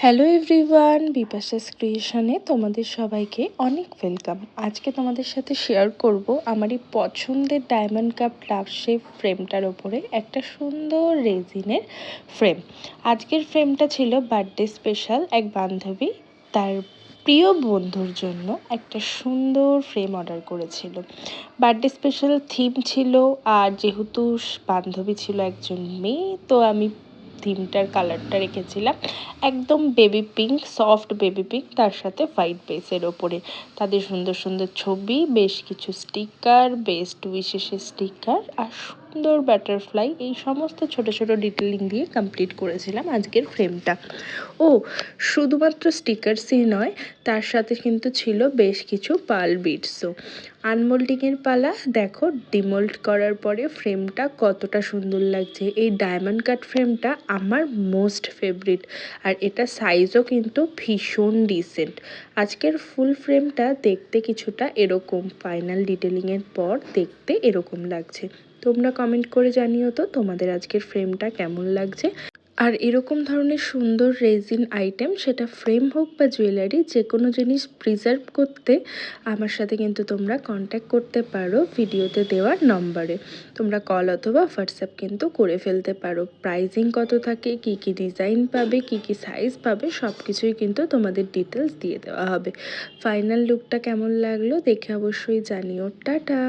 Hello everyone, Bipasha's ক্রিয়েশনে তোমাদের সবাইকে অনেক ওয়েলকাম। আজকে তোমাদের সাথে শেয়ার করব আমার এই পছন্দের ডায়মন্ড কাপ লাভ শেপ ফ্রেমটার ওপরে একটা সুন্দর রেজিনের ফ্রেম। আজকের ফ্রেমটা ছিল বার্থডে স্পেশাল এক বান্ধবী তার প্রিয় বন্ধুর জন্য একটা সুন্দর ফ্রেম অর্ডার করেছিল। বার্থডে স্পেশাল থিম ছিল, আর যেহেতু বান্ধবী ছিল একজন মেয়ে, তো আমি থিমটার কালারটা রেখেছিলাম একদম baby pink, soft baby pink, তার সাথে হোয়াইট বেসের ওপরে তাদের সুন্দর সুন্দর ছবি, বেশ কিছু স্টিকার, বেস্ট উইশেসের স্টিকার আর সুন্দর বাটারফ্লাই, এই সমস্ত ছোট ছোট ডিটেলিং দিয়ে কমপ্লিট করেছিলাম আজকের ফ্রেমটা। ও শুধুমাত্র স্টিকারসই নয়, তার সাথে কিন্তু ছিল বেশ কিছু পার্ল বিটসও। আনমোল্ডিংয়ের পালা। দেখো ডিমোল্ড করার পরে ফ্রেমটা কতটা সুন্দর লাগছে। এই ডায়মন্ড কাট ফ্রেমটা আমার মোস্ট ফেভারিট, আর এটা সাইজও কিন্তু ভীষণ ডিসেন্ট। আজকের ফুল ফ্রেমটা দেখতে কিছুটা এরকম, ফাইনাল ডিটেলিংয়ের পর দেখতে এরকম লাগছে। তোমরা কমেন্ট করে জানিও তো তোমাদের আজকের ফ্রেমটা কেমন লাগছে। আর এরকম ধরনের সুন্দর রেজিন আইটেম, সেটা ফ্রেম হোক বা জুয়েলারি, যে কোনো জিনিস প্রিজার্ভ করতে আমার সাথে কিন্তু তোমরা কন্ট্যাক্ট করতে পারো ভিডিওতে দেওয়ার নম্বরে। তোমরা কল অথবা হোয়াটসঅ্যাপ কিন্তু করে ফেলতে পারো। প্রাইজিং কত থাকে, কি কি ডিজাইন পাবে, কি কি সাইজ পাবে, সব কিছুই কিন্তু তোমাদের ডিটেলস দিয়ে দেওয়া হবে। ফাইনাল লুকটা কেমন লাগলো দেখে অবশ্যই জানিও। টাটা।